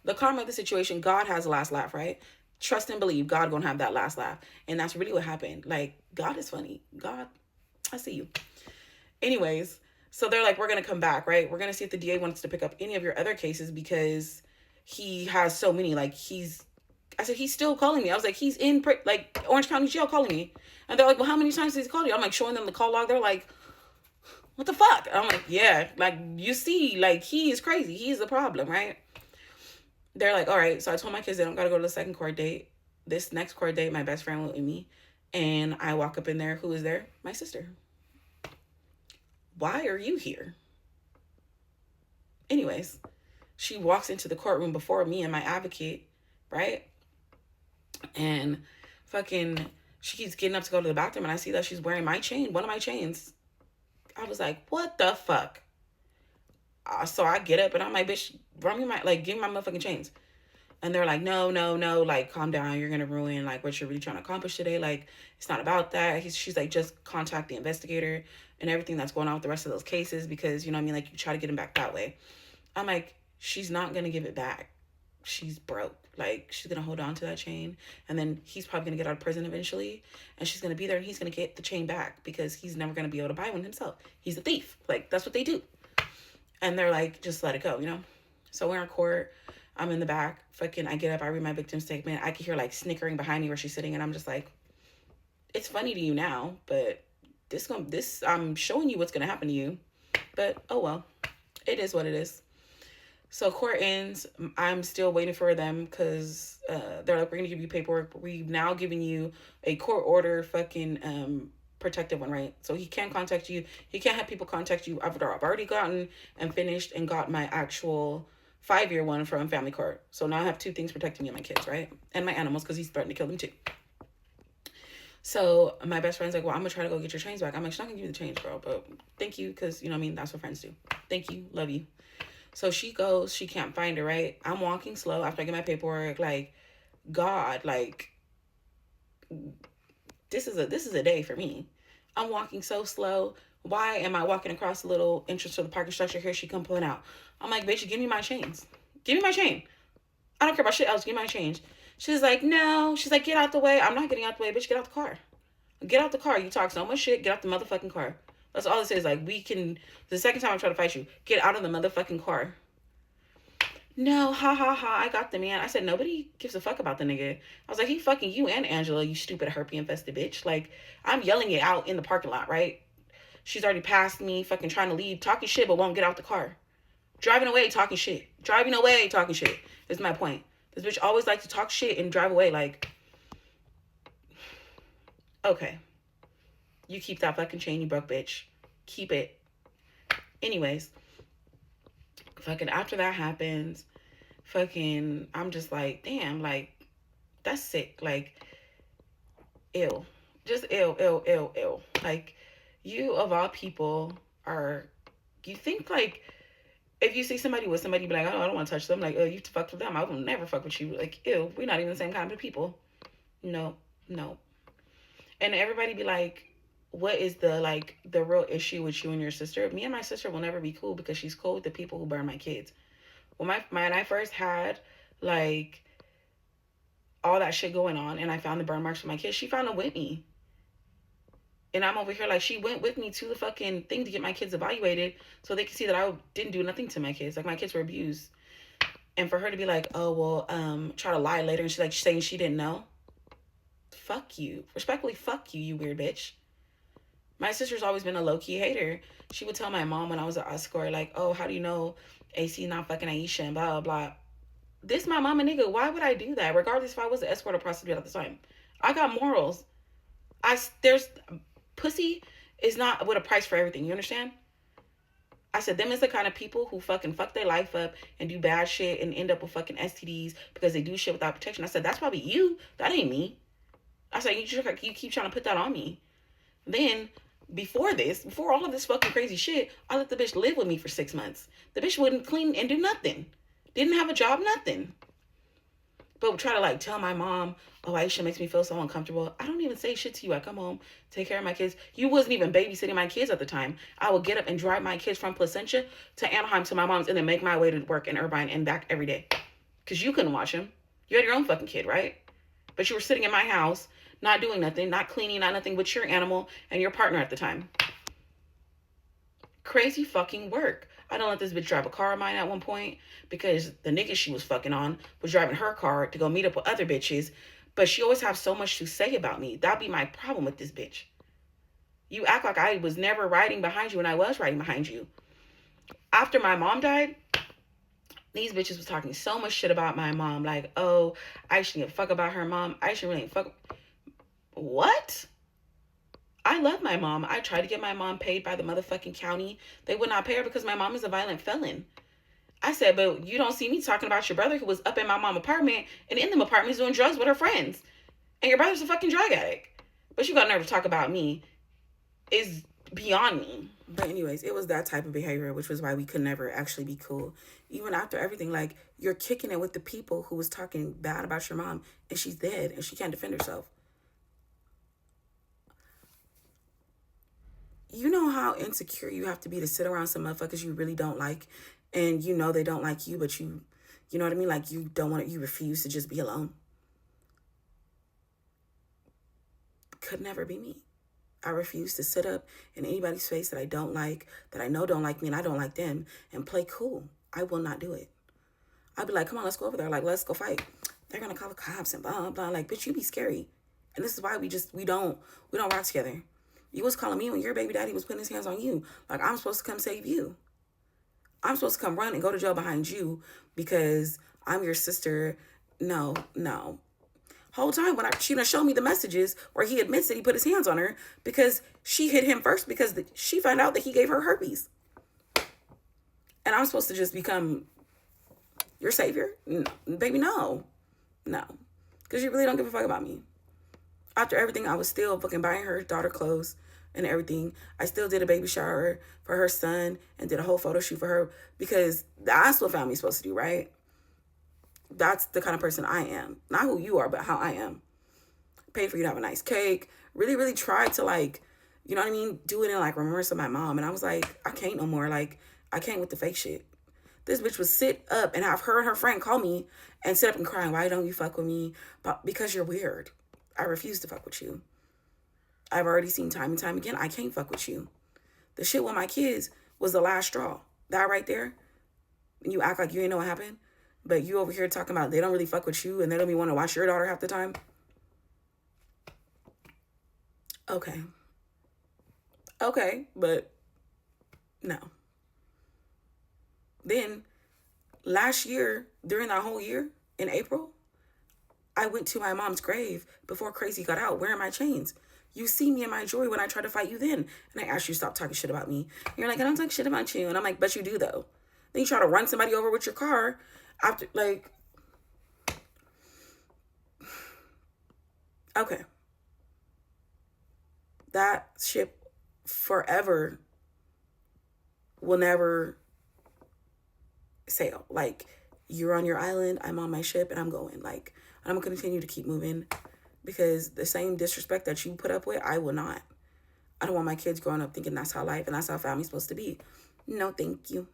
The karma of the situation, God has the last laugh, right? Trust and believe God gonna have that last laugh. And that's really what happened. Like, God is funny. God, I see you. Anyways, so they're like, we're going to come back, right? We're going to see if the DA wants to pick up any of your other cases because he has so many. Like, I said, he's still calling me. I was like, he's in, like, Orange County Jail calling me. And they're like, well, how many times has he called you? I'm like, showing them the call log. They're like, what the fuck? I'm like, yeah, like, you see, like, he is crazy. He's the problem, right? They're like, all right. So I told my kids they don't got to go to the second court date. This next court date, my best friend went with me. And I walk up in there. Who is there? My sister. Why are you here? Anyways, she walks into the courtroom before me and my advocate, right? And fucking, she keeps getting up to go to the bathroom, and I see that she's wearing my chain, one of my chains. I was like, what the fuck? So I get up, and I'm like, bitch, run me my, like, give me my motherfucking chains. And they're like, no, like, calm down. You're going to ruin, like, what you're really trying to accomplish today. Like, it's not about that. She's like, just contact the investigator and everything that's going on with the rest of those cases because, you know what I mean? Like, you try to get him back that way. I'm like, she's not going to give it back. She's broke. Like, she's going to hold on to that chain. And then he's probably going to get out of prison eventually. And she's going to be there and he's going to get the chain back because he's never going to be able to buy one himself. He's a thief. Like, that's what they do. And they're like, just let it go, you know? So we're in court. I'm in the back. Fucking, I get up. I read my victim statement. I can hear, like, snickering behind me where she's sitting. And I'm just like, it's funny to you now, but I'm showing you what's going to happen to you. But, oh, well. It is what it is. So court ends. I'm still waiting for them because they're like, we're going to give you paperwork. But we've now given you a court order fucking protective one, right? So he can't contact you. He can't have people contact you. I've already gotten and finished and got my actual 5-year one from family court. So now I have 2 things protecting me and my kids, right? And my animals because he's threatened to kill them too. So my best friend's like, well, I'm going to try to go get your chains back. I'm like, she's not going to give you the chains, bro. But thank you because, you know what I mean? That's what friends do. Thank you. Love you. So she goes. She can't find it, right? I'm walking slow after I get my paperwork. Like, God, like, this is a day for me. I'm walking so slow. Why am I walking across the little entrance to the parking structure? Here she come pulling out. I'm like, bitch, give me my chains. Give me my chain. I don't care about shit else. Give me my change. She's like, no. She's like, get out the way. I'm not getting out the way, bitch. Get out the car. Get out the car. You talk so much shit. Get out the motherfucking car. That's all it says. Like, the second time I try to fight you, get out of the motherfucking car. No, ha ha ha. I got the man. I said, nobody gives a fuck about the nigga. I was like, he fucking you and Angela, you stupid herpy infested bitch. Like, I'm yelling it out in the parking lot, right? She's already passed me, fucking trying to leave, talking shit, but won't get out the car. Driving away, talking shit. Driving away, talking shit. Is my point. This bitch always likes to talk shit and drive away. Like, okay. You keep that fucking chain, you broke bitch. Keep it. Anyways. Fucking after that happens, fucking, I'm just like, damn, like, that's sick. Like, ill. Just ill. Like, you of all people you think, like, if you see somebody with somebody, be like, oh, I don't want to touch them. Like, oh, you fucked with them. I will never fuck with you. Like, ew, we're not even the same kind of people. No. And everybody be like, what is the real issue with you and your sister? Me and my sister will never be cool because she's cool with the people who burn my kids. When I first had, like, all that shit going on and I found the burn marks for my kids, she found them with me. And I'm over here like, she went with me to the fucking thing to get my kids evaluated so they could see that I didn't do nothing to my kids. Like, my kids were abused. And for her to be like, oh, well, try to lie later and she's like saying she didn't know. Fuck you. Respectfully, fuck you, you weird bitch. My sister's always been a low-key hater. She would tell my mom when I was an escort, like, oh, how do you know AC not fucking Aisha and blah, blah, blah. This my mama nigga. Why would I do that? Regardless if I was an escort or prostitute at the time. I got morals. Pussy is not with a price for everything. You understand? I said, them is the kind of people who fucking fuck their life up and do bad shit and end up with fucking STDs because they do shit without protection. I said, that's probably you. That ain't me. I said, you keep trying to put that on me. Then, before all of this fucking crazy shit, I let the bitch live with me for 6 months. The bitch wouldn't clean and do nothing. Didn't have a job, nothing. But would try to like tell my mom, oh, Aisha makes me feel so uncomfortable. I don't even say shit to you. I come home, take care of my kids. You wasn't even babysitting my kids at the time. I would get up and drive my kids from Placentia to Anaheim to my mom's and then make my way to work in Irvine and back every day. Because you couldn't watch them. You had your own fucking kid, right? But you were sitting in my house, not doing nothing, not cleaning, not nothing with your animal and your partner at the time. Crazy fucking work. I don't let this bitch drive a car of mine at one point because the nigga she was fucking on was driving her car to go meet up with other bitches. But she always have so much to say about me. That'd be my problem with this bitch. You act like I was never riding behind you and I was riding behind you. After my mom died, these bitches was talking so much shit about my mom. Like, oh, I shouldn't give a fuck about her mom. I shouldn't really fuck. What? I love my mom. I tried to get my mom paid by the motherfucking county. They would not pay her because my mom is a violent felon. I said, but you don't see me talking about your brother who was up in my mom's apartment and in them apartments doing drugs with her friends. And your brother's a fucking drug addict. But you got nerve to talk about me is beyond me. But anyways, it was that type of behavior, which was why we could never actually be cool. Even after everything, like, you're kicking it with the people who was talking bad about your mom and she's dead and she can't defend herself. You know how insecure you have to be to sit around some motherfuckers you really don't like and you know they don't like you, but you know what I mean? Like, you don't want to, you refuse to just be alone. Could never be me. I refuse to sit up in anybody's face that I don't like, that I know don't like me and I don't like them, and play cool. I will not do it. I'd be like, come on, let's go over there. Like, let's go fight. They're going to call the cops and blah, blah, blah. Like, bitch, you be scary. And this is why we don't rock together. You was calling me when your baby daddy was putting his hands on you. Like, I'm supposed to come save you. I'm supposed to come run and go to jail behind you because I'm your sister. No. Whole time when she done showed me the messages where he admits that he put his hands on her because she hit him first because she found out that he gave her herpes. And I'm supposed to just become your savior? No, baby, no. Because you really don't give a fuck about me. After everything, I was still fucking buying her daughter clothes and everything. I still did a baby shower for her son and did a whole photo shoot for her because that's what family's supposed to do, right? That's the kind of person I am. Not who you are, but how I am. Paid for you to have a nice cake. Really, really tried to, like, you know what I mean? Do it in, like, remembrance of my mom. And I was like, I can't no more. Like, I can't with the fake shit. This bitch would sit up and have her and her friend call me and sit up and cry. Why don't you fuck with me? Because you're weird. I refuse to fuck with you. I've already seen time and time again, I can't fuck with you. The shit with my kids was the last straw. That right there, and you act like you ain't know what happened, but you over here talking about they don't really fuck with you and they don't even want to watch your daughter half the time. Okay, but no. Then, last year, during that whole year, in April, I went to my mom's grave before Crazy got out wearing my chains. You see me in my jewelry when I tried to fight you then. And I asked you to stop talking shit about me. And you're like, I don't talk shit about you. And I'm like, but you do though. Then you try to run somebody over with your car after, like, okay. That ship forever will never sail. Like, you're on your island, I'm on my ship, and I'm going. Like, I'm going to continue to keep moving because the same disrespect that you put up with, I will not. I don't want my kids growing up thinking that's how life and that's how family's supposed to be. No, thank you.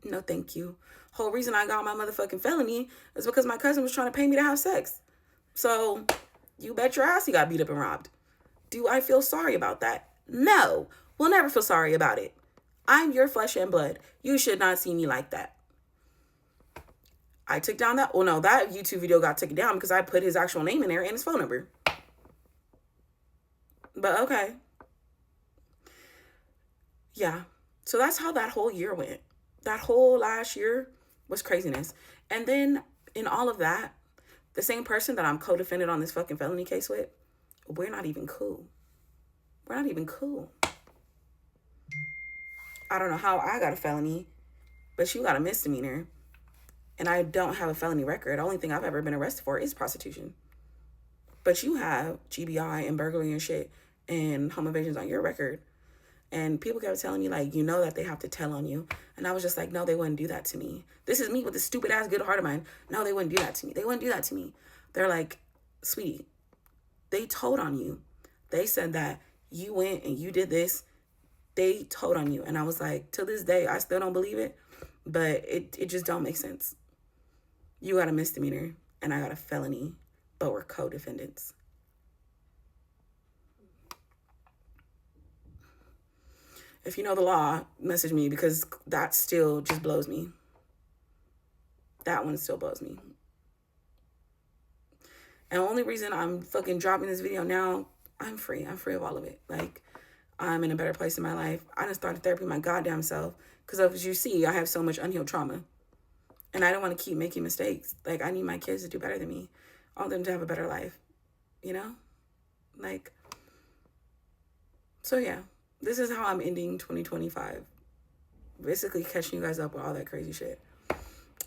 No, thank you. Whole reason I got my motherfucking felony is because my cousin was trying to pay me to have sex. So, you bet your ass he got beat up and robbed. Do I feel sorry about that? No. We'll never feel sorry about it. I'm your flesh and blood. You should not see me like that. I took down that, that YouTube video got taken down because I put his actual name in there and his phone number. But okay. Yeah. So that's how that whole year went. That whole last year was craziness. And then in all of that, the same person that I'm co-defendant on this fucking felony case with, we're not even cool. We're not even cool. I don't know how I got a felony, but you got a misdemeanor. And I don't have a felony record. The only thing I've ever been arrested for is prostitution. But you have GBI and burglary and shit and home invasions on your record. And people kept telling me, like, you know that they have to tell on you. And I was just like, no, they wouldn't do that to me. This is me with this stupid ass good heart of mine. No, they wouldn't do that to me. They wouldn't do that to me. They're like, sweetie, they told on you. They said that you went and you did this. They told on you. And I was like, to this day, I still don't believe it. But it just don't make sense. You got a misdemeanor and I got a felony, but we're co-defendants. If you know the law, message me because that still just blows me. That one still blows me. And the only reason I'm fucking dropping this video now, I'm free. I'm free of all of it. Like, I'm in a better place in my life. I done started therapy my goddamn self. Because as you see, I have so much unhealed trauma. And I don't want to keep making mistakes. Like, I need my kids to do better than me. I want them to have a better life. You know? Like, so yeah. This is how I'm ending 2025. Basically catching you guys up with all that crazy shit.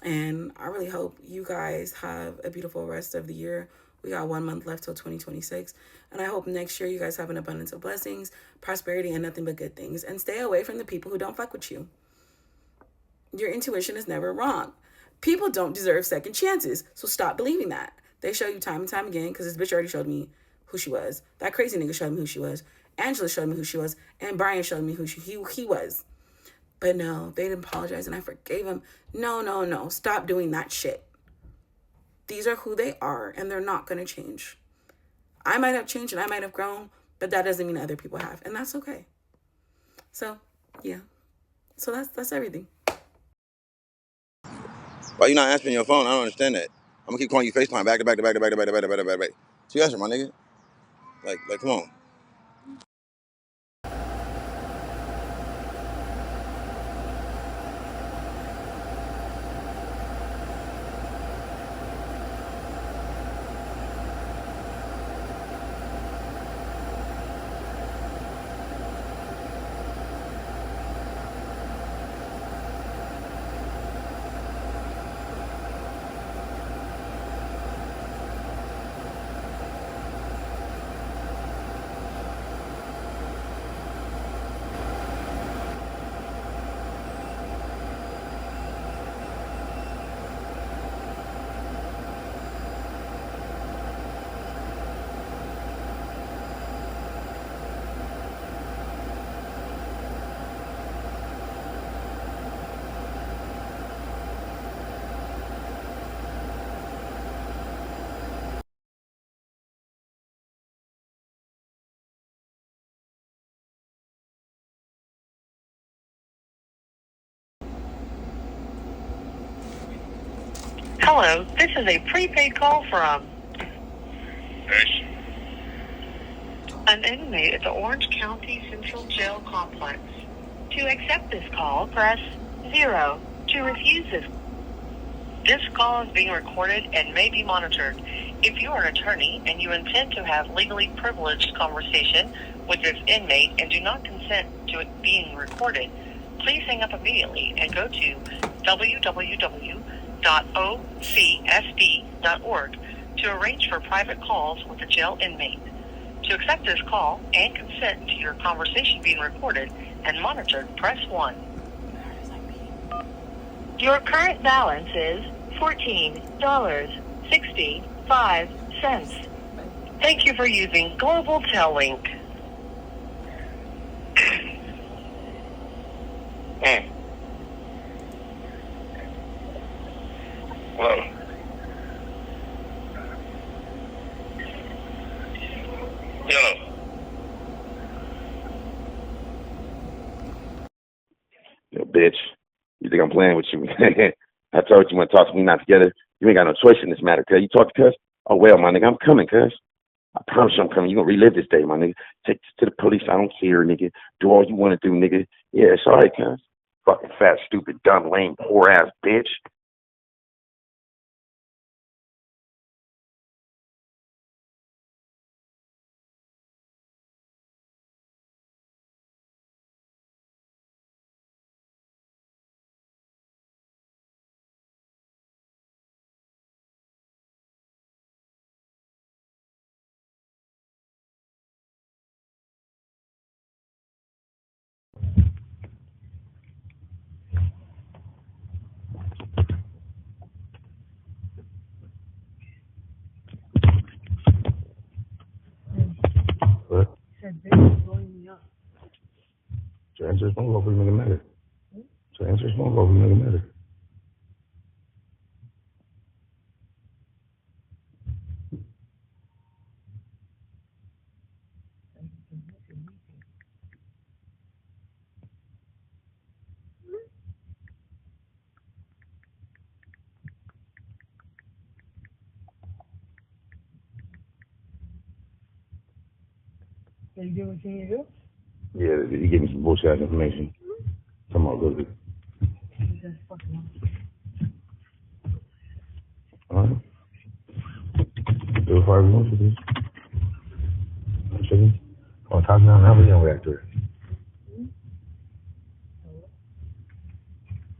And I really hope you guys have a beautiful rest of the year. We got 1 month left till 2026. And I hope next year you guys have an abundance of blessings, prosperity, and nothing but good things. And stay away from the people who don't fuck with you. Your intuition is never wrong. People don't deserve second chances. So stop believing that. They show you time and time again because this bitch already showed me who she was. That crazy nigga showed me who she was. Angela showed me who she was. And Brian showed me who he was. But no, they didn't apologize and I forgave him. No. Stop doing that shit. These are who they are and they're not going to change. I might have changed and I might have grown, but that doesn't mean other people have. And that's okay. So, yeah. So that's everything. Why you not answering your phone? I don't understand that. I'm gonna keep calling you FaceTime back to back to back to back to back to back to back to back to back. So you answer, my nigga. Like, come on. Hello, this is a prepaid call from an inmate at the Orange County Central Jail Complex. To accept this call, press 0. To refuse this call is being recorded and may be monitored. If you are an attorney and you intend to have legally privileged conversation with this inmate and do not consent to it being recorded, please hang up immediately and go to www.ocsd.org to arrange for private calls with a jail inmate. To accept this call and consent to your conversation being recorded and monitored, press 1. Your current balance is $14.65. Thank you for using Global Tellink. Hello. Yo. Yo, bitch. You think I'm playing with you? I told you want to talk to me, not together. You ain't got no choice in this matter, cuz. You talk to cuz? Oh, well, my nigga, I'm coming, cuz. I promise you I'm coming. You gonna relive this day, my nigga. Take this to the police. I don't care, nigga. Do all you want to do, nigga. Yeah, it's all right, cuz. Fucking fat, stupid, dumb, lame, poor ass bitch. answer his phone call for you, make it matter. So answer his phone call for you, make it matter. Are you doing what you need to do? Yeah, he gave me some bullshit information. Come on, go get it. Alright. Do it however you want to do. I'm chicken. On top now, now we gonna react to it.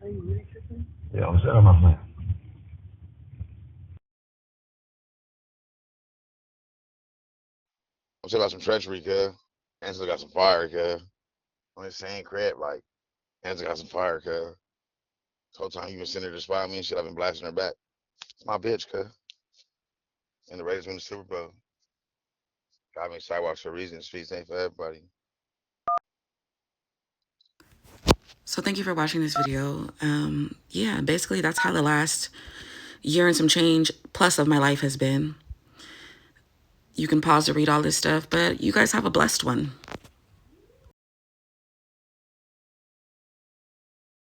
Are you really tripping? Yeah, I'm set on my plan. I'm saying about some treachery, cuz. Angela got some fire, cuz. On the same crap, like, Angela got some fire, cuz. This whole time you been sitting there to spy on me and shit, I've been blasting her back. It's my bitch, cuz. And the Raiders win the Super Bowl. Got me sidewalks for a reason. This feast ain't for everybody. So thank you for watching this video. Yeah, basically that's how the last year and some change plus of my life has been. You can pause to read all this stuff, but you guys have a blessed one.